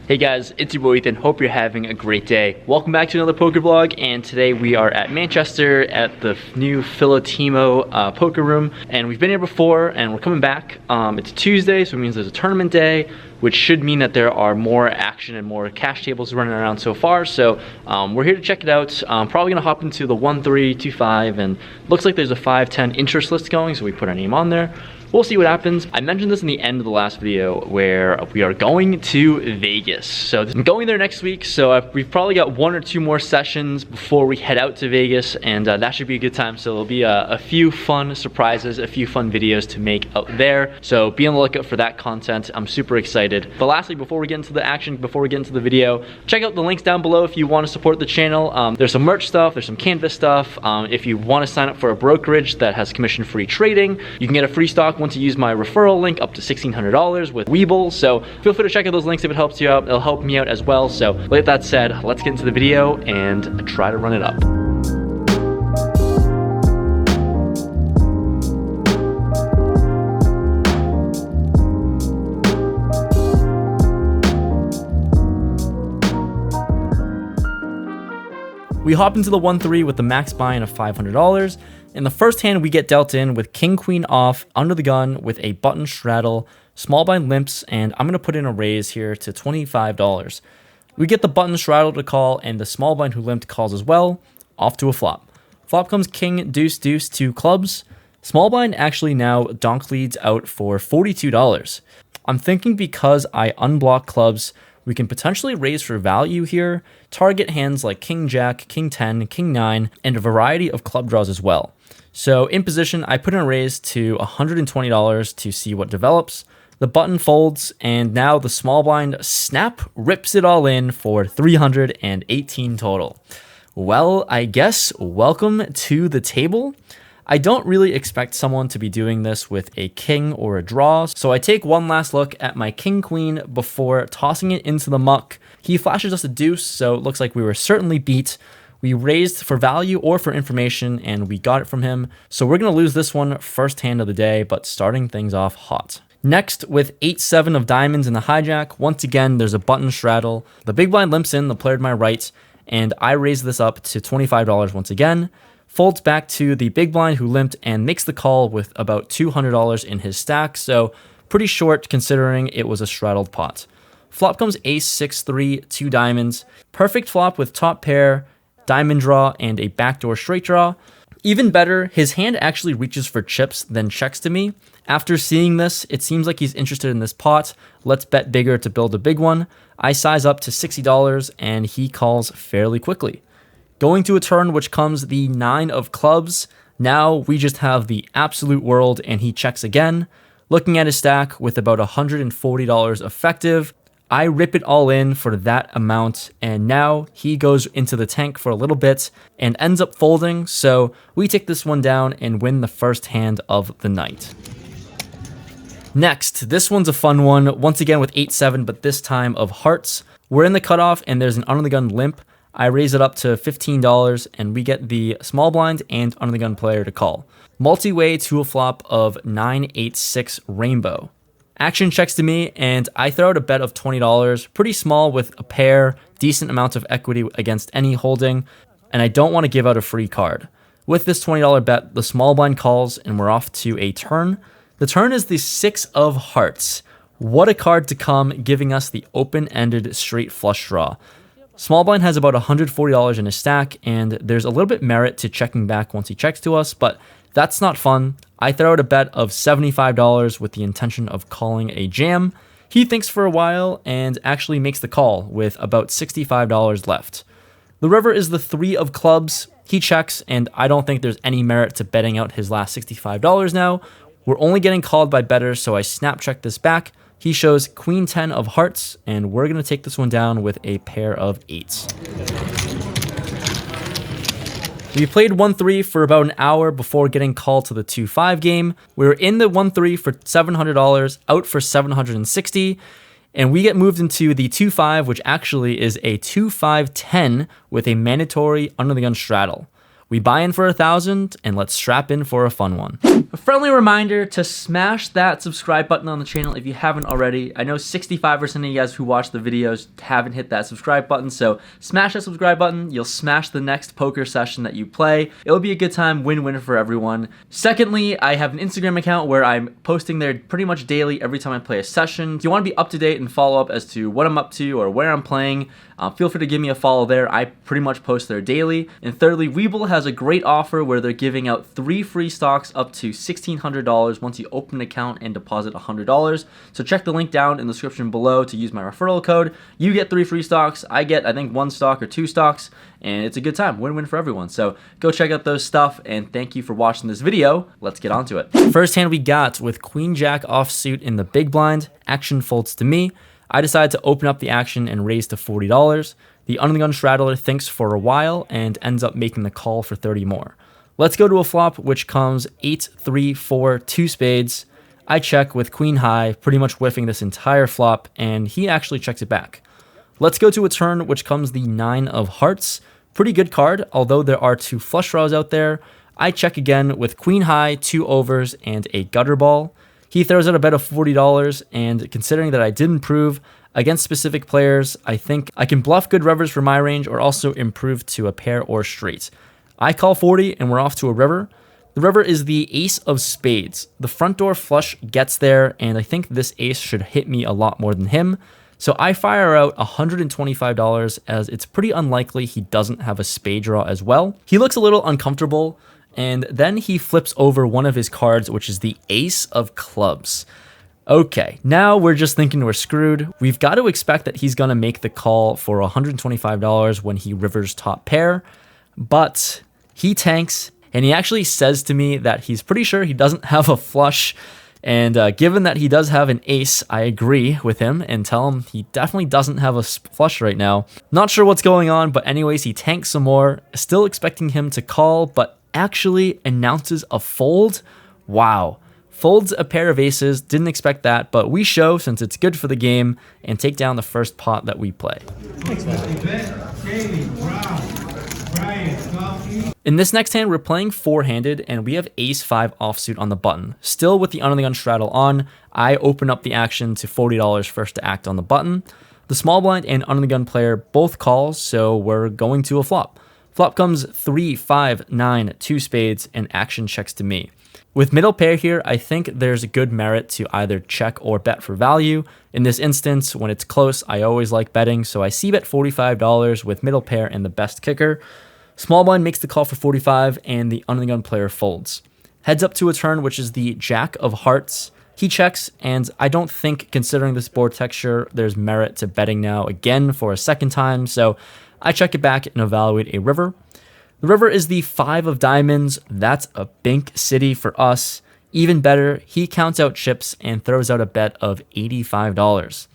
Hey guys, it's your boy Ethan. Hope you're having a great day. Welcome back to another poker vlog, and today we are at Manchester at the new Philotimo poker room, and we've been here before and we're coming back. It's Tuesday, so it means there's a tournament day, which should mean that there are more action and more cash tables running around so far. So we're here to check it out. Probably gonna hop into the 1-3, 2-5, and looks like there's a 5-10 interest list going, so we put our name on there. We'll see what happens. I mentioned this in the end of the last video where we are going to Vegas. So I'm going there next week. So we've probably got 1 or 2 more sessions before we head out to Vegas, and that should be a good time. So there'll be a few fun surprises, a few fun videos to make out there. So be on the lookout for that content. I'm super excited. But lastly, before we get into the action, before we get into the video, check out the links down below if you want to support the channel. There's some merch stuff, there's some canvas stuff. If you want to sign up for a brokerage that has commission-free trading, you can get a free stock once you use my referral link up to $1,600 with WeBull. So feel free to check out those links if it helps you out. It'll help me out as well. So with that said, let's get into the video and try to run it up. We hop into the 1-3 with the max buy-in of $500. In the first hand, we get dealt in with king queen off, under the gun with a button straddle, small blind limps, and I'm going to put in a raise here to $25. We get the button straddle to call, and the small blind who limped calls as well, off to a flop. Flop comes king deuce deuce 2 clubs. Small blind actually now donk leads out for $42. I'm thinking because I unblock clubs, we can potentially raise for value here, target hands like king jack, king 10, king 9, and a variety of club draws as well. So in position, I put in a raise to $120 to see what develops. The button folds, and now the small blind snap rips it all in for $318 total. Well, I guess welcome to the table. I don't really expect someone to be doing this with a king or a draw, so I take one last look at my king queen before tossing it into the muck. He flashes us a deuce, so it looks like we were certainly beat. We raised for value or for information, and we got it from him, so we're going to lose this one first hand of the day, but starting things off hot. Next, with 8-7 of diamonds in the hijack, once again there's a button straddle. The big blind limps in, the player to my right, and I raise this up to $25 once again. Folds back to the big blind who limped and makes the call with about $200 in his stack, so pretty short considering it was a straddled pot. Flop comes ace 6-3, 2 diamonds. Perfect flop with top pair, diamond draw, and a backdoor straight draw. Even better, his hand actually reaches for chips then checks to me. After seeing this, it seems like he's interested in this pot. Let's bet bigger to build a big one. I size up to $60 and he calls fairly quickly. Going to a turn which comes the 9 of clubs. Now we just have the absolute world and he checks again. Looking at his stack with about $140 effective, I rip it all in for that amount, and now he goes into the tank for a little bit and ends up folding, so we take this one down and win the first hand of the night. Next, this one's a fun one, once again with 8-7, but this time of hearts. We're in the cutoff and there's an under the gun limp. I raise it up to $15 and we get the small blind and under the gun player to call. Multi-way to a flop of 9-8-6 rainbow. Action checks to me and I throw out a bet of $20, pretty small with a pair, decent amounts of equity against any holding, and I don't want to give out a free card. With this $20 bet, the small blind calls and we're off to a turn. The turn is the 6 of hearts. What a card to come, giving us the open-ended straight flush draw. Small blind has about $140 in his stack, and there's a little bit merit to checking back once he checks to us, but that's not fun. I throw out a bet of $75 with the intention of calling a jam. He thinks for a while and actually makes the call with about $65 left. The river is the 3 of clubs. He checks, and I don't think there's any merit to betting out his last $65 now. We're only getting called by bettors, so I snap check this back. He shows queen 10 of hearts, and we're going to take this one down with a pair of 8s. We played 1-3 for about an hour before getting called to the 2-5 game. We were in the 1-3 for $700, out for $760, and we get moved into the 2-5, which actually is a 2-5-10 with a mandatory under the gun straddle. We buy in for 1,000 and let's strap in for a fun one. A friendly reminder to smash that subscribe button on the channel if you haven't already. I know 65% of you guys who watch the videos haven't hit that subscribe button, so smash that subscribe button. You'll smash the next poker session that you play. It'll be a good time, win-win for everyone. Secondly, I have an Instagram account where I'm posting there pretty much daily every time I play a session. If you want to be up to date and follow up as to what I'm up to or where I'm playing, feel free to give me a follow there. I pretty much post there daily. And thirdly, WeBull has a great offer where they're giving out 3 free stocks up to $1,600 once you open an account and deposit $100. So check the link down in the description below to use my referral code. You get 3 free stocks. I get, I think, 1 stock or 2 stocks, and it's a good time. Win-win for everyone. So go check out those stuff, and thank you for watching this video. Let's get on to it. First hand we got with Queen Jack offsuit in the big blind. Action folds to me. I decide to open up the action and raise to $40. The under the gun straddler thinks for a while and ends up making the call for 30 more. Let's go to a flop, which comes 8, 3, 4, 2 spades. I check with queen high, pretty much whiffing this entire flop, and he actually checks it back. Let's go to a turn, which comes the 9 of hearts. Pretty good card, although there are 2 flush draws out there. I check again with queen high, 2 overs, and a gutter ball. He throws out a bet of $40, and considering that I did improve against specific players, I think I can bluff good rivers for my range or also improve to a pair or straight. I call 40, and we're off to a river. The river is the ace of spades. The front door flush gets there, and I think this ace should hit me a lot more than him. So I fire out $125 as it's pretty unlikely he doesn't have a spade draw as well. He looks a little uncomfortable, and then he flips over one of his cards, which is the ace of clubs. Okay, now we're just thinking we're screwed. We've got to expect that he's going to make the call for $125 when he rivers top pair, but he tanks, and he actually says to me that he's pretty sure he doesn't have a flush, and given that he does have an ace, I agree with him and tell him he definitely doesn't have a flush right now. Not sure what's going on, but anyways, he tanks some more, still expecting him to call, but actually announces a fold. Wow. Folds a pair of aces, didn't expect that, but we show since it's good for the game and take down the first pot that we play. In this next hand, we're playing 4-handed and we have ace-5 offsuit on the button. Still with the under the gun straddle on, I open up the action to $40 first to act on the button. The small blind and under the gun player both calls, so we're going to a flop. Flop comes 3, 5, 9, 2 spades, and action checks to me. With middle pair here, I think there's a good merit to either check or bet for value. In this instance, when it's close, I always like betting, so I c-bet $45 with middle pair and the best kicker. Small blind makes the call for 45, and the under the gun player folds. Heads up to a turn, which is the jack of hearts. He checks, and I don't think, considering this board texture, there's merit to betting now again for a second time, so I check it back and evaluate a river. The river is the 5 of diamonds. That's a bink city for us. Even better, he counts out chips and throws out a bet of $85.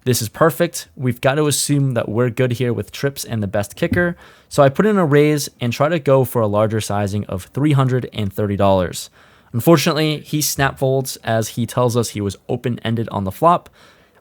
This is perfect. We've got to assume that we're good here with trips and the best kicker. So I put in a raise and try to go for a larger sizing of $330. Unfortunately, he snap folds as he tells us he was open-ended on the flop.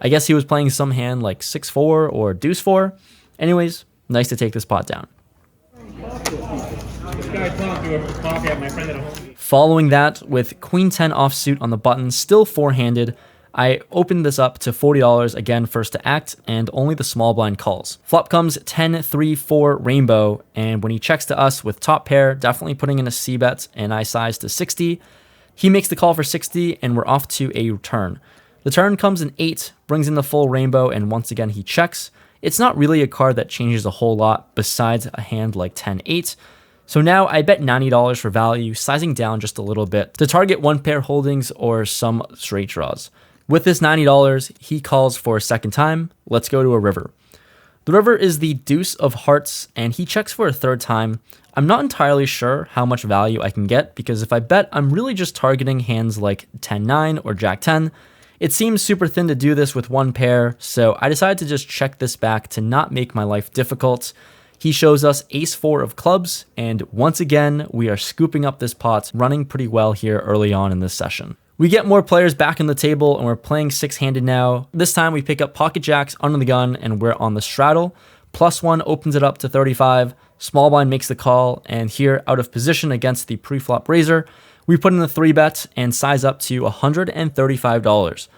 I guess he was playing some hand like 6-4 or deuce 4. Anyways, nice to take this pot down. Following that, with queen 10 offsuit on the button, still 4-handed, I opened this up to $40 again first to act, and only the small blind calls. Flop comes 10, 3, 4 rainbow, and when he checks to us with top pair, definitely putting in a c-bet, and I size to 60. He makes the call for 60, and we're off to a turn. The turn comes in 8, brings in the full rainbow, and once again he checks. It's not really a card that changes a whole lot besides a hand like 10-8. So now I bet $90 for value, sizing down just a little bit to target one pair holdings or some straight draws. With this $90, he calls for a second time. Let's go to a river. The river is the deuce of hearts, and he checks for a third time. I'm not entirely sure how much value I can get because if I bet, I'm really just targeting hands like 10-9 or jack-10. It seems super thin to do this with one pair, so I decided to just check this back to not make my life difficult. He shows us ace-4 of clubs, and once again, we are scooping up this pot, running pretty well here early on in this session. We get more players back on the table, and we're playing 6-handed now. This time we pick up pocket jacks under the gun, and we're on the straddle. +1 opens it up to 35. Small blind makes the call, and here, out of position against the pre-flop raiser, we put in a 3-bet and size up to $135.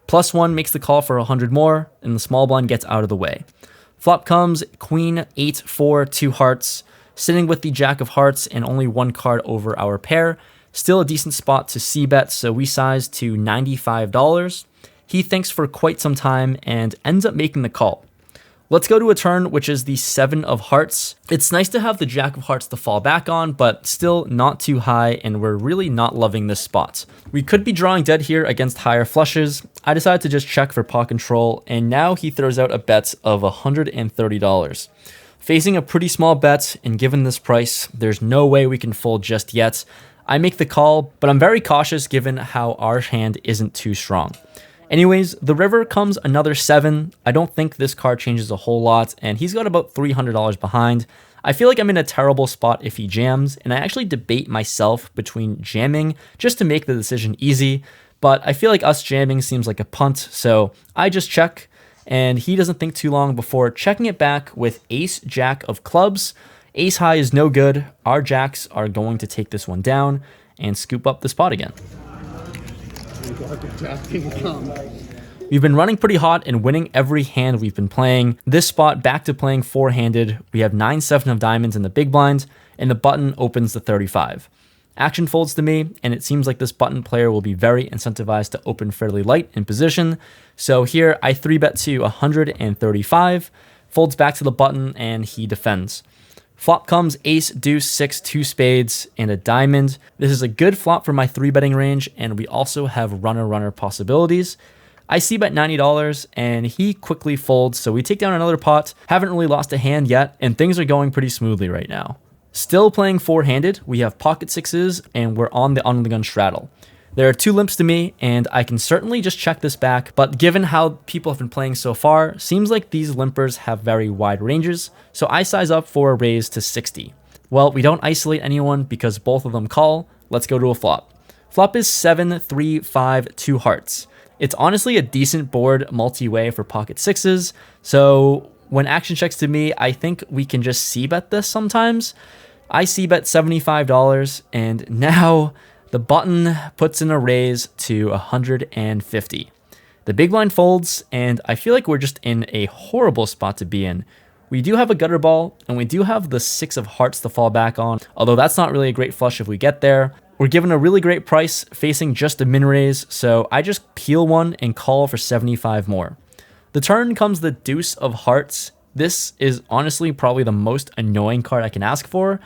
+1 makes the call for 100 more, and the small blind gets out of the way. Flop comes queen, 8, 4, 2 hearts, sitting with the jack of hearts and only one card over our pair. Still a decent spot to c-bet, so we size to $95. He thinks for quite some time and ends up making the call. Let's go to a turn, which is the 7 of hearts. It's nice to have the jack of hearts to fall back on, but still not too high, and we're really not loving this spot. We could be drawing dead here against higher flushes. I decided to just check for pot control, and now he throws out a bet of $130. Facing a pretty small bet, and given this price, there's no way we can fold just yet. I make the call, but I'm very cautious given how our hand isn't too strong. Anyways, the river comes another 7. I don't think this card changes a whole lot, and he's got about $300 behind. I feel like I'm in a terrible spot if he jams, and I actually debate myself between jamming just to make the decision easy, but I feel like us jamming seems like a punt, so I just check, and he doesn't think too long before checking it back with ace jack of clubs. Ace high is no good. Our jacks are going to take this one down and scoop up the spot again. We've been running pretty hot and winning every hand we've been playing. This spot back to playing four-handed. We have 9-7 of diamonds in the big blind, and the button opens the 35. Action folds to me, and it seems like this button player will be very incentivized to open fairly light in position. So here I 3-bet to 135, folds back to the button, and he defends. Flop comes ace, deuce, 6, 2 spades, and a diamond. This is a good flop for my 3-betting range, and we also have runner-runner possibilities. I c-bet $90, and he quickly folds, so we take down another pot. Haven't really lost a hand yet, and things are going pretty smoothly right now. Still playing four-handed, we have pocket sixes, and we're on the under-the-gun straddle. There are 2 limps to me, and I can certainly just check this back, but given how people have been playing so far, seems like these limpers have very wide ranges, so I size up for a raise to 60. Well, we don't isolate anyone because both of them call. Let's go to a flop. Flop is 7, 3, 5, 2 hearts. It's honestly a decent board multi-way for pocket sixes, so when action checks to me, I think we can just c-bet this sometimes. I c-bet $75, and now the button puts in a raise to 150. The big blind folds, and I feel like we're just in a horrible spot to be in. We do have a gutter ball, and we do have the 6 of hearts to fall back on, although that's not really a great flush if we get there. We're given a really great price facing just a min raise, so I just peel one and call for 75 more. The turn comes the deuce of hearts. This is honestly probably the most annoying card I can ask for.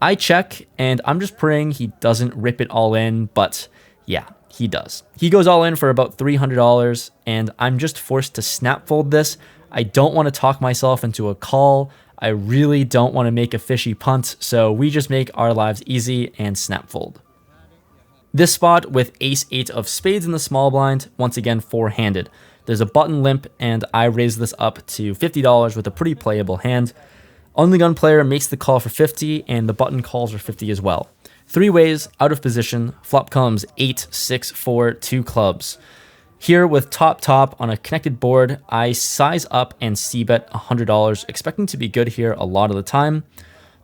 I check, and I'm just praying he doesn't rip it all in, but yeah, he does. He goes all in for about $300, and I'm just forced to snap fold this. I don't want to talk myself into a call. I really don't want to make a fishy punt, so we just make our lives easy and snap fold. This spot with ace 8 of spades in the small blind, once again four-handed. There's a button limp, and I raise this up to $50 with a pretty playable hand. On the gun player makes the call for 50, and the button calls for 50 as well. 3 ways, out of position. Flop comes 8, 6, 4, 2 clubs. Here with top on a connected board, I size up and c-bet $100, expecting to be good here a lot of the time.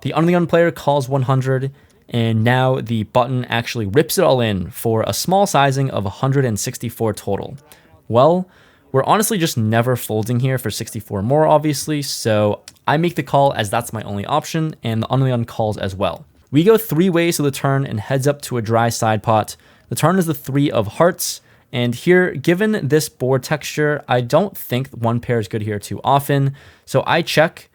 The under the gun player calls 100, and now the button actually rips it all in for a small sizing of 164 total. Well, we're honestly just never folding here for 64 more, obviously, so I make the call as that's my only option, and the under the gun calls as well. We go 3 ways to the turn and heads up to a dry side pot. The turn is the 3 of hearts, and here, given this board texture, I don't think one pair is good here too often, so I check.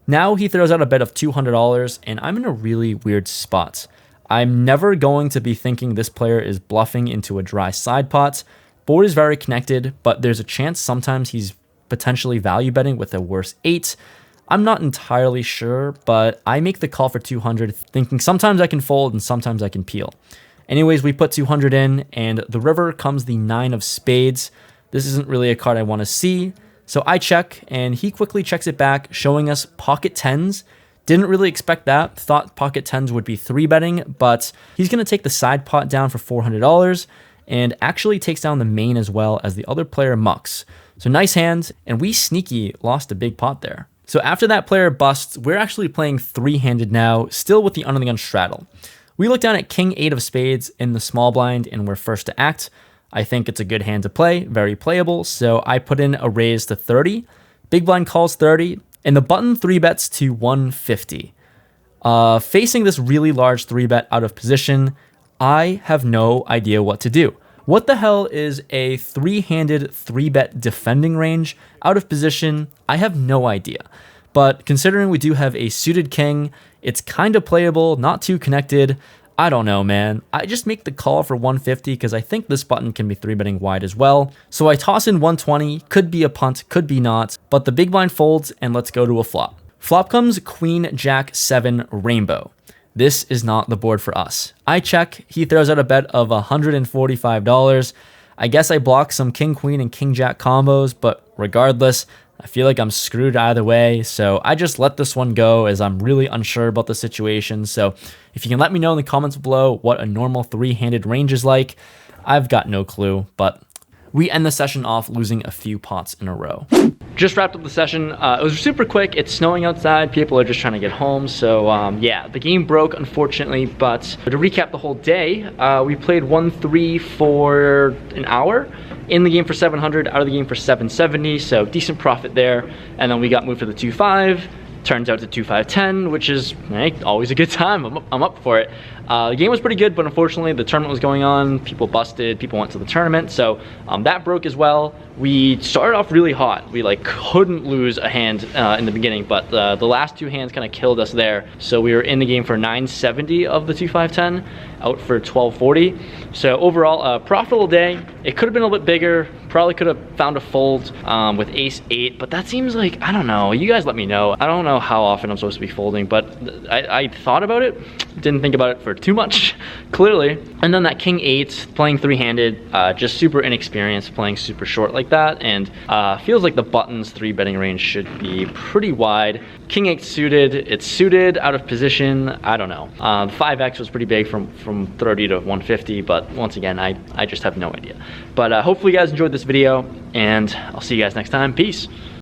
Now he throws out a bet of $200, and I'm in a really weird spot. I'm never going to be thinking this player is bluffing into a dry side pot. Board is very connected, but there's a chance sometimes he's potentially value betting with a worse 8. I'm not entirely sure, but I make the call for 200, thinking sometimes I can fold and sometimes I can peel. Anyways, we put 200 in, and the river comes the 9 of spades. This isn't really a card I want to see, so I check, and he quickly checks it back, showing us pocket 10s. Didn't really expect that. Thought pocket 10s would be 3-betting, but he's going to take the side pot down for $400, and actually takes down the main as well as the other player mucks. So nice hand, and we sneaky lost a big pot there. So after that player busts, we're actually playing three-handed now, still with the under the gun straddle. We look down at king 8 of spades in the small blind, and we're first to act. I think it's a good hand to play, very playable, so I put in a raise to 30. Big blind calls 30, and the button 3-bets to 150. Facing this really large 3-bet out of position, I have no idea what to do. What the hell is a three-handed 3-bet defending range out of position? I have no idea. But considering we do have a suited king, it's kind of playable, not too connected. I don't know, man. I just make the call for 150 because I think this button can be 3-betting wide as well. So I toss in 120, could be a punt, could be not, but the big blind folds and let's go to a flop. Flop comes queen, jack, 7, rainbow. This is not the board for us. I check, he throws out a bet of $145. I guess I block some king, queen, and king, jack combos, but regardless, I feel like I'm screwed either way, so I just let this one go as I'm really unsure about the situation. So if you can let me know in the comments below what a normal three-handed range is like, I've got no clue, but we end the session off losing a few pots in a row. Just wrapped up the session. It was super quick. It's snowing outside. People are just trying to get home. So yeah, the game broke, unfortunately. But to recap the whole day, we played 1-3 for an hour. In the game for 700, out of the game for 770. So decent profit there. And then we got moved to the 2-5. Turns out to 2-5-10, which is always a good time. I'm up for it. The game was pretty good, but unfortunately the tournament was going on. People busted, people went to the tournament, so that broke as well. We started off really hot. We couldn't lose a hand in the beginning, but the last two hands kind of killed us there. So we were in the game for 970 of the 2-5-10, out for 1240. So overall, a profitable day. It could have been a little bit bigger. Probably could have found a fold with ace 8, but that seems like, I don't know. You guys let me know. I don't know how often I'm supposed to be folding, but I thought about it. Didn't think about it for too much, clearly. And then that king 8, playing three-handed, just super inexperienced, playing super short like that, and feels like the button's 3-betting range should be pretty wide. King 8 suited, it's suited, out of position, I don't know. 5x was pretty big from 30 to 150, but once again, I just have no idea. But hopefully you guys enjoyed this video, and I'll see you guys next time. Peace.